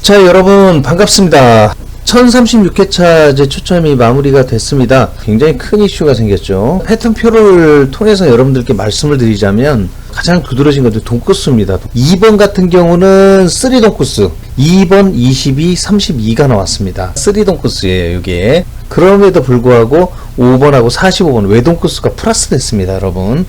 자, 여러분 반갑습니다. 1036회차 이제 초점이 마무리가 됐습니다. 굉장히 큰 이슈가 생겼죠. 패턴표를 통해서 여러분들께 말씀을 드리자면 가장 두드러진 것도 돈코스입니다. 2번 같은 경우는 3돈코스, 2번, 22, 32가 나왔습니다. 3돈코스예요, 이게. 그럼에도 불구하고 5번하고 45번 외돈코스가 플러스 됐습니다, 여러분.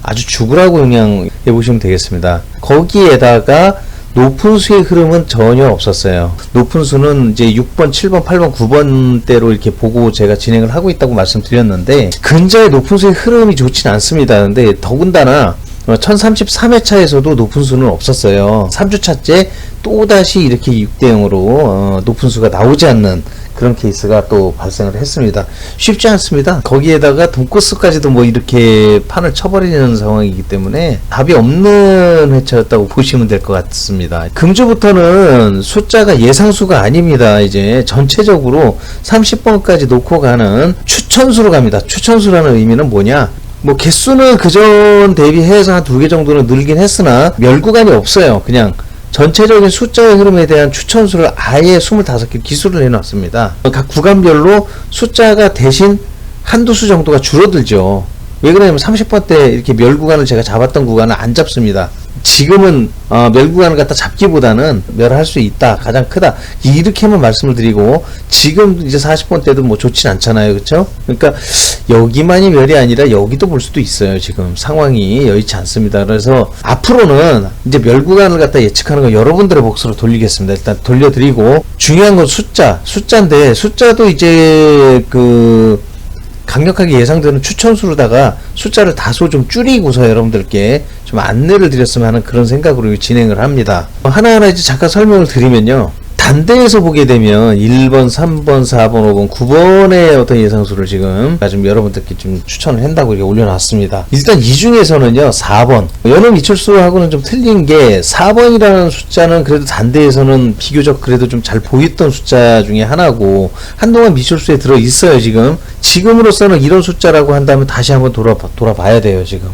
아주 죽으라고 그냥 해보시면 되겠습니다. 거기에다가 높은 수의 흐름은 전혀 없었어요. 높은 수는 이제 6번, 7번, 8번, 9번대로 이렇게 보고 제가 진행을 하고 있다고 말씀드렸는데, 근자의 높은 수의 흐름이 좋진 않습니다. 근데 더군다나 1033회차에서도 높은 수는 없었어요. 3주차째 또다시 이렇게 6대0으로 높은 수가 나오지 않는 그런 케이스가 또 발생을 했습니다. 쉽지 않습니다. 거기에다가 돈코스까지도 뭐 이렇게 판을 쳐버리는 상황이기 때문에 답이 없는 회차였다고 보시면 될 것 같습니다. 금주부터는 숫자가 예상수가 아닙니다. 이제 전체적으로 30번까지 놓고 가는 추천수로 갑니다. 추천수라는 의미는 뭐냐? 뭐 개수는 그전 대비해서 한 2개 정도는 늘긴 했으나 멸구간이 없어요. 그냥 전체적인 숫자의 흐름에 대한 추천수를 아예 25개 기술을 해놨습니다. 각 구간별로 숫자가 대신 한두 수 정도가 줄어들죠. 왜 그러냐면 30번 때 이렇게 멸구간을 제가 잡았던 구간을 안 잡습니다. 지금은 멸구간을 갖다 잡기보다는 멸할 수 있다, 가장 크다, 이렇게만 말씀을 드리고, 지금 이제 40번 때도 뭐 좋진 않잖아요, 그쵸? 그러니까 여기만이 멸이 아니라 여기도 볼 수도 있어요. 지금 상황이 여의치 않습니다. 그래서 앞으로는 이제 멸구간을 갖다 예측하는 거 여러분들의 몫으로 돌리겠습니다. 일단 돌려드리고, 중요한 건 숫자인데, 숫자도 이제 강력하게 예상되는 추천수로다가 숫자를 다소 좀 줄이고서 여러분들께 좀 안내를 드렸으면 하는 그런 생각으로 진행을 합니다. 하나하나 이제 잠깐 설명을 드리면요. 단대에서 보게 되면 1번, 3번, 4번, 5번, 9번의 어떤 예상수를 지금 여러분들께 좀 추천을 한다고 이렇게 올려놨습니다. 일단 이 중에서는요, 4번. 연음 미철수하고는 좀 틀린 게 4번이라는 숫자는 그래도 단대에서는 비교적 그래도 좀 잘 보였던 숫자 중에 하나고, 한동안 미철수에 들어 있어요, 지금. 지금으로서는 이런 숫자라고 한다면 다시 한번 돌아봐야 돼요, 지금.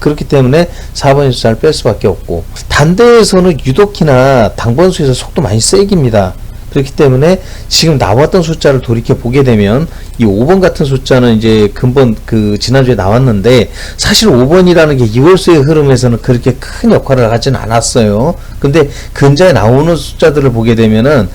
그렇기 때문에 4번의 숫자를 뺄 수밖에 없고, 단대에서는 유독히나 당번수에서 속도 많이 세깁니다. 그렇기 때문에 지금 나왔던 숫자를 돌이켜 보게 되면 이 5번 같은 숫자는 이제 근본 지난주에 나왔는데, 사실 5번이라는 게 2월수의 흐름에서는 그렇게 큰 역할을 하지는 않았어요. 근데 근자에 나오는 숫자들을 보게 되면은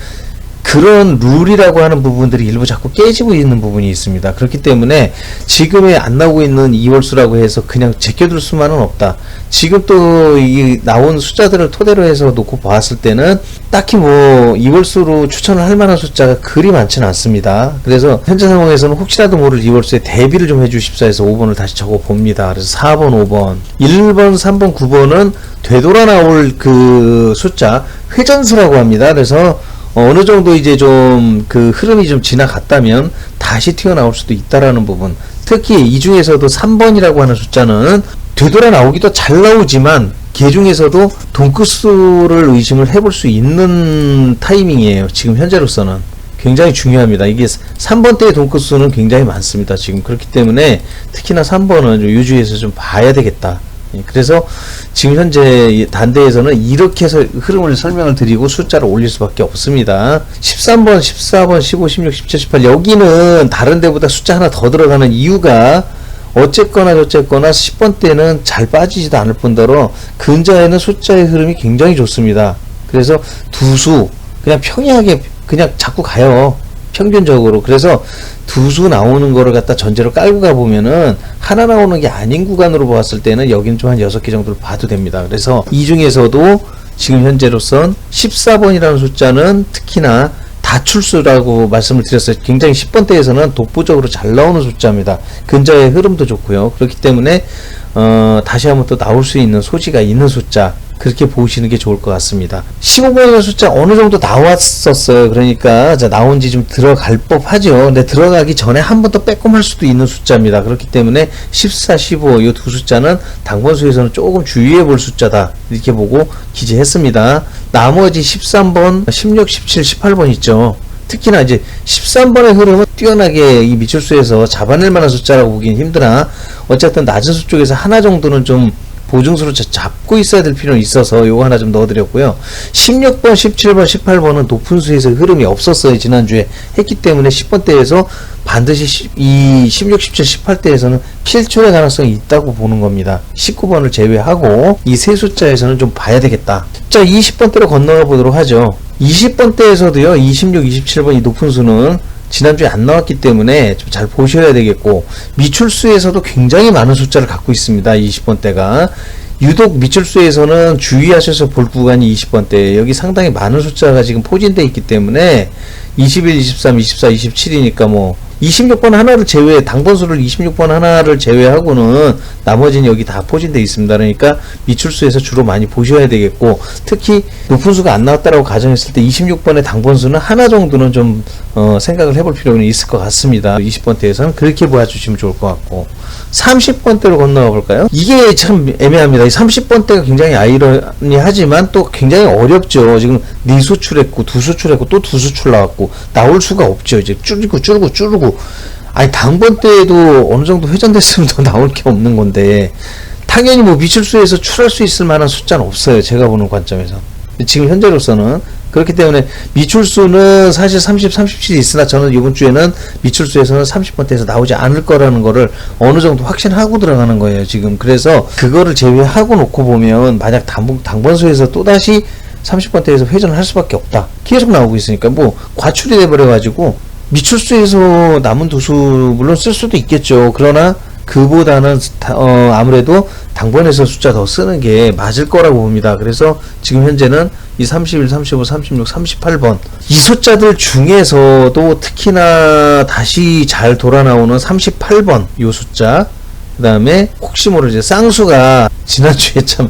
그런 룰이라고 하는 부분들이 일부 자꾸 깨지고 있는 부분이 있습니다. 그렇기 때문에 지금에 안 나오고 있는 2월수라고 해서 그냥 제껴둘 수만은 없다. 지금 또 이 나온 숫자들을 토대로 해서 놓고 봤을 때는 딱히 뭐 2월수로 추천을 할 만한 숫자가 그리 많지는 않습니다. 그래서 현재 상황에서는 혹시라도 모를 2월수에 대비를 좀 해주십사 해서 5번을 다시 적어 봅니다. 그래서 4번, 5번, 1번, 3번, 9번은 되돌아 나올 그 숫자 회전수라고 합니다. 그래서 어느 정도 이제 좀 흐름이 좀 지나갔다면 다시 튀어나올 수도 있다라는 부분. 특히 이 중에서도 3번이라고 하는 숫자는 되돌아 나오기도 잘 나오지만 개 중에서도 돈코스를 의심을 해볼 수 있는 타이밍이에요. 지금 현재로서는 굉장히 중요합니다. 이게 3번 때의 돈코스는 굉장히 많습니다. 지금 그렇기 때문에 특히나 3번은 유주에서 좀 봐야 되겠다. 그래서 지금 현재 단대에서는 이렇게 해서 흐름을 설명을 드리고 숫자를 올릴 수밖에 없습니다. 13번, 14번, 15, 16, 17, 18 여기는 다른 데보다 숫자 하나 더 들어가는 이유가 어쨌거나 저쨌거나 10번 때는 잘 빠지지도 않을 뿐더러 근자에는 숫자의 흐름이 굉장히 좋습니다. 그래서 두 수 그냥 평이하게 그냥 자꾸 가요. 평균적으로. 그래서 두 수 나오는 거를 갖다 전제로 깔고 가보면은 하나 나오는 게 아닌 구간으로 보았을 때는 여기는 좀 한 6개 정도를 봐도 됩니다. 그래서 이 중에서도 지금 현재로선 14번이라는 숫자는 특히나 다출수라고 말씀을 드렸어요. 굉장히 10번대에서는 독보적으로 잘 나오는 숫자입니다. 근자의 흐름도 좋고요. 그렇기 때문에 다시 한번 또 나올 수 있는 소지가 있는 숫자, 그렇게 보시는 게 좋을 것 같습니다. 15번이라는 숫자 어느 정도 나왔었어요. 그러니까 나온 지 좀 들어갈 법하죠. 근데 들어가기 전에 한 번 더 빼꼼할 수도 있는 숫자입니다. 그렇기 때문에 14, 15 이 두 숫자는 당번수에서는 조금 주의해 볼 숫자다, 이렇게 보고 기재했습니다. 나머지 13번, 16, 17, 18번 있죠. 특히나 이제 13번의 흐름은 뛰어나게 이 미철수에서 잡아낼 만한 숫자라고 보기는 힘드나, 어쨌든 낮은 수 쪽에서 하나 정도는 좀 보증수로 잡고 있어야 될 필요는 있어서 요거 하나 좀 넣어드렸고요. 16번, 17번, 18번은 높은 수에서 흐름이 없었어요. 지난주에 했기 때문에 10번대에서 반드시 이 16, 17, 18대에서는 필출의 가능성이 있다고 보는 겁니다. 19번을 제외하고 이 세 숫자에서는 좀 봐야 되겠다. 자, 20번대로 건너가 보도록 하죠. 20번대에서도요, 26, 27번 이 높은 수는 지난주에 안 나왔기 때문에 좀 잘 보셔야 되겠고, 미출수에서도 굉장히 많은 숫자를 갖고 있습니다. 20번대가. 유독 미출수에서는 주의하셔서 볼 구간이 20번대. 여기 상당히 많은 숫자가 지금 포진되어 있기 때문에 21, 23, 24, 27이니까 뭐 26번 하나를 제외, 당번수를 26번 하나를 제외하고는 나머지는 여기 다 포진되어 있습니다. 그러니까 미출수에서 주로 많이 보셔야 되겠고, 특히 높은 수가 안 나왔다라고 가정했을 때 26번의 당번수는 하나 정도는 좀 생각을 해볼 필요는 있을 것 같습니다. 20번대에서는 그렇게 보아주시면 좋을 것 같고, 30번대로 건너가 볼까요? 이게 참 애매합니다. 이 30번대가 굉장히 아이러니하지만 또 굉장히 어렵죠. 지금 4수 출했고 2수 출했고 또 2수 출 나왔고 나올 수가 없죠. 이제 줄고 아니 당번대에도 어느 정도 회전됐으면 더 나올 게 없는 건데, 당연히 뭐 미출수에서 출할 수 있을 만한 숫자는 없어요. 제가 보는 관점에서. 지금 현재로서는. 그렇기 때문에 미출수는 사실 30, 37이 있으나 저는 이번 주에는 미출수에서는 30번대에서 나오지 않을 거라는 거를 어느 정도 확신하고 들어가는 거예요, 지금. 그래서 그거를 제외하고 놓고 보면 만약 당번수에서 또다시 30번대에서 회전을 할 수밖에 없다. 계속 나오고 있으니까 뭐 과출이 돼버려가지고 미출수에서 남은 2수 물론 쓸 수도 있겠죠. 그러나 그보다는 아무래도 당번에서 숫자 더 쓰는 게 맞을 거라고 봅니다. 그래서 지금 현재는 이 31, 35, 36, 38번 이 숫자들 중에서도 특히나 다시 잘 돌아 나오는 38번 이 숫자, 그 다음에 혹시 모르지 쌍수가 지난주에 참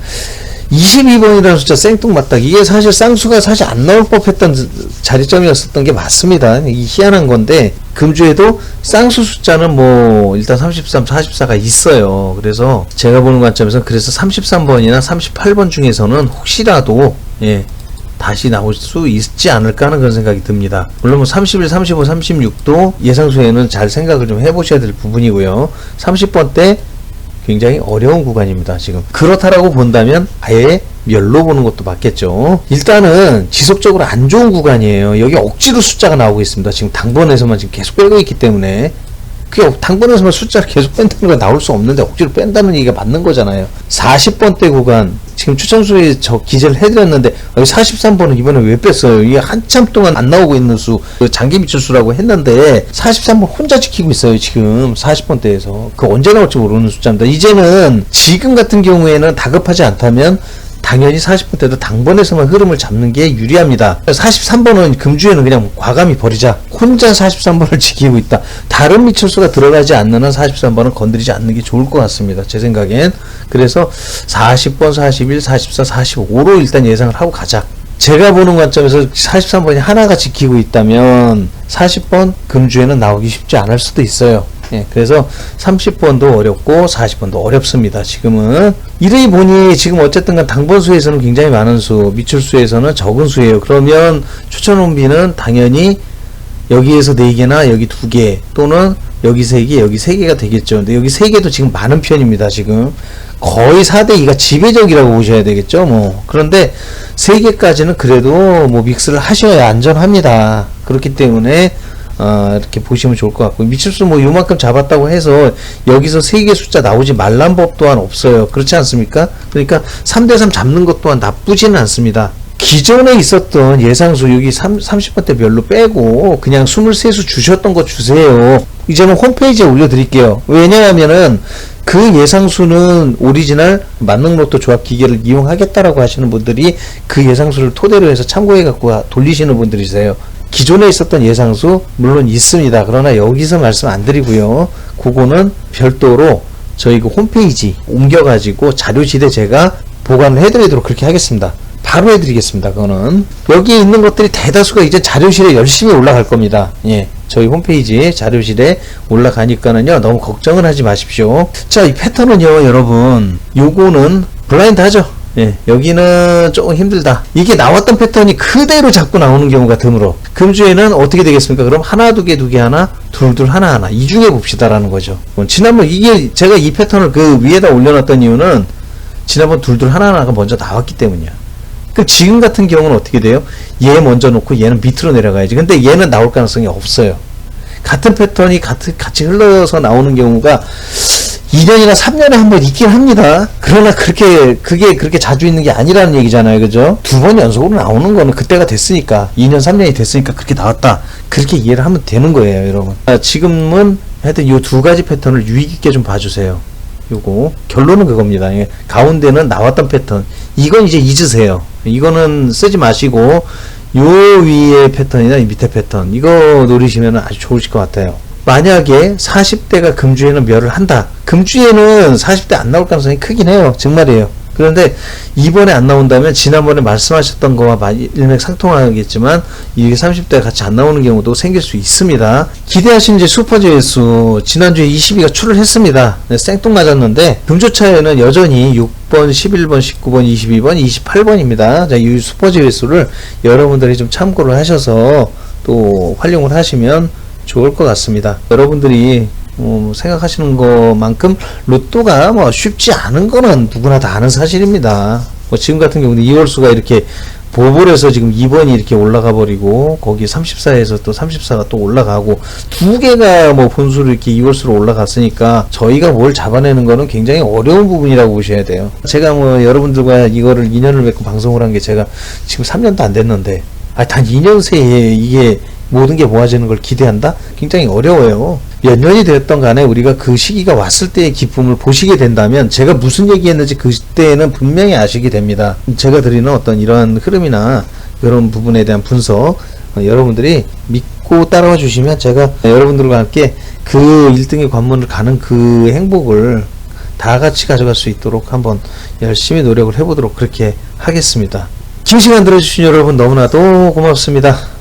22번이라는 숫자 생뚱맞다. 이게 사실 쌍수가 사실 안 나올 법했던 자리점이었었던 게 맞습니다. 이 희한한 건데 금주에도 쌍수 숫자는 뭐 일단 33, 44가 있어요. 그래서 제가 보는 관점에서 그래서 33번이나 38번 중에서는 혹시라도 다시 나올 수 있지 않을까 하는 그런 생각이 듭니다. 물론 뭐 31, 35, 36도 예상수에는 잘 생각을 좀 해보셔야 될 부분이고요. 30번 때 굉장히 어려운 구간입니다. 지금 그렇다라고 본다면 아예 멸로 보는 것도 맞겠죠. 일단은 지속적으로 안 좋은 구간이에요. 여기 억지로 숫자가 나오고 있습니다. 지금 당번에서만 지금 계속 빼고 있기 때문에 그게 당번에서만 숫자를 계속 뺀다는 건 나올 수 없는데 억지로 뺀다는 얘기가 맞는 거잖아요. 40번대 구간 지금 추천수에 저 기재를 해드렸는데 여기 43번은 이번에 왜 뺐어요? 이게 한참 동안 안 나오고 있는 수, 장기 미출수라고 했는데 43번 혼자 지키고 있어요. 지금 40번대에서 그 언제 나올지 모르는 숫자입니다. 이제는 지금 같은 경우에는 다급하지 않다면 당연히 40번 때도 당번에서만 흐름을 잡는 게 유리합니다. 43번은 금주에는 그냥 과감히 버리자. 혼자 43번을 지키고 있다. 다른 미철수가 들어가지 않는 한 43번은 건드리지 않는 게 좋을 것 같습니다. 제 생각엔. 그래서 40번, 41, 44, 45로 일단 예상을 하고 가자. 제가 보는 관점에서 43번이 하나가 지키고 있다면 40번 금주에는 나오기 쉽지 않을 수도 있어요. 그래서 30번도 어렵고 40번도 어렵습니다. 지금은 이러니 보니 지금 어쨌든 간 당번수에서는 굉장히 많은 수, 미출수에서는 적은 수예요. 그러면 추천원비는 당연히 여기에서 4개나 여기 2개 또는 여기 3개, 여기 3개가 되겠죠. 근데 여기 3개도 지금 많은 편입니다. 지금 거의 4대2가 지배적이라고 보셔야 되겠죠. 뭐 그런데 3개까지는 그래도 뭐 믹스를 하셔야 안전합니다. 그렇기 때문에 이렇게 보시면 좋을 것 같고, 미칠수 뭐 요만큼 잡았다고 해서 여기서 3개 숫자 나오지 말란 법 또한 없어요. 그렇지 않습니까? 그러니까 3대3 잡는 것 또한 나쁘지는 않습니다. 기존에 있었던 예상수 여기 30번대 별로 빼고 그냥 23수 주셨던 거 주세요. 이제는 홈페이지에 올려드릴게요. 왜냐하면은 그 예상수는 오리지널 만능로또 조합 기계를 이용하겠다라고 하시는 분들이 그 예상수를 토대로 해서 참고해 갖고 돌리시는 분들이세요. 기존에 있었던 예상수 물론 있습니다. 그러나 여기서 말씀 안 드리고요. 그거는 별도로 저희 그 홈페이지 옮겨가지고 자료실에 제가 보관을 해드리도록 그렇게 하겠습니다. 바로 해드리겠습니다. 그거는 여기에 있는 것들이 대다수가 이제 자료실에 열심히 올라갈 겁니다. 저희 홈페이지 자료실에 올라가니까는요 너무 걱정은 하지 마십시오. 자, 이 패턴은요 여러분 요거는 블라인드 하죠. 여기는 조금 힘들다. 이게 나왔던 패턴이 그대로 자꾸 나오는 경우가 드물어. 금주에는 어떻게 되겠습니까? 그럼 하나, 2개, 2개 하나, 둘, 하나, 하나. 이 중에 봅시다라는 거죠. 지난번 이게 제가 이 패턴을 그 위에다 올려놨던 이유는 지난번 둘둘 하나하나가 먼저 나왔기 때문이야. 그럼 지금 같은 경우는 어떻게 돼요? 얘 먼저 놓고 얘는 밑으로 내려가야지. 근데 얘는 나올 가능성이 없어요. 같은 패턴이 같이 흘러서 나오는 경우가 2년이나 3년에 한 번 있긴 합니다. 그러나 그게 그렇게 자주 있는 게 아니라는 얘기잖아요. 그죠? 2번 연속으로 나오는 거는 그때가 됐으니까, 2년, 3년이 됐으니까 그렇게 나왔다. 그렇게 이해를 하면 되는 거예요, 여러분. 지금은 하여튼 요 두 가지 패턴을 유의 깊게 좀 봐주세요. 요거. 결론은 그겁니다. 가운데는 나왔던 패턴. 이건 이제 잊으세요. 이거는 쓰지 마시고, 요 위에 패턴이나 이 밑에 패턴. 이거 노리시면 아주 좋으실 것 같아요. 만약에 40대가 금주에는 멸을 한다. 금주에는 40대 안 나올 가능성이 크긴 해요. 정말이에요. 그런데 이번에 안 나온다면 지난번에 말씀하셨던 거와 일맥상통하겠지만 이게 30대가 같이 안 나오는 경우도 생길 수 있습니다. 기대하신 이제 슈퍼제외수 지난주에 22가 출을 했습니다. 네, 생뚱맞았는데 금주차에는 여전히 6번, 11번, 19번, 22번, 28번입니다. 자, 이 슈퍼제외수를 여러분들이 좀 참고를 하셔서 또 활용을 하시면 좋을 것 같습니다. 여러분들이 생각하시는 것만큼 로또가 뭐 쉽지 않은 거는 누구나 다 아는 사실입니다. 뭐 지금 같은 경우는 이월수가 이렇게 보볼에서 지금 2번이 이렇게 올라가 버리고 거기 34에서 또 34가 또 올라가고 두 개가 뭐 본수로 이렇게 이월수로 올라갔으니까 저희가 뭘 잡아내는 거는 굉장히 어려운 부분이라고 보셔야 돼요. 제가 뭐 여러분들과 이거를 2년을 맺고 방송을 한 게 제가 지금 3년도 안 됐는데 단 2년 새에 이게 모든 게 모아지는 걸 기대한다? 굉장히 어려워요. 몇 년이 되었던 간에 우리가 그 시기가 왔을 때의 기쁨을 보시게 된다면 제가 무슨 얘기했는지 그때는 분명히 아시게 됩니다. 제가 드리는 어떤 이러한 흐름이나 이런 부분에 대한 분석 여러분들이 믿고 따라와 주시면 제가 여러분들과 함께 그 1등의 관문을 가는 그 행복을 다 같이 가져갈 수 있도록 한번 열심히 노력을 해보도록 그렇게 하겠습니다. 긴 시간 들어주신 여러분 너무나도 고맙습니다.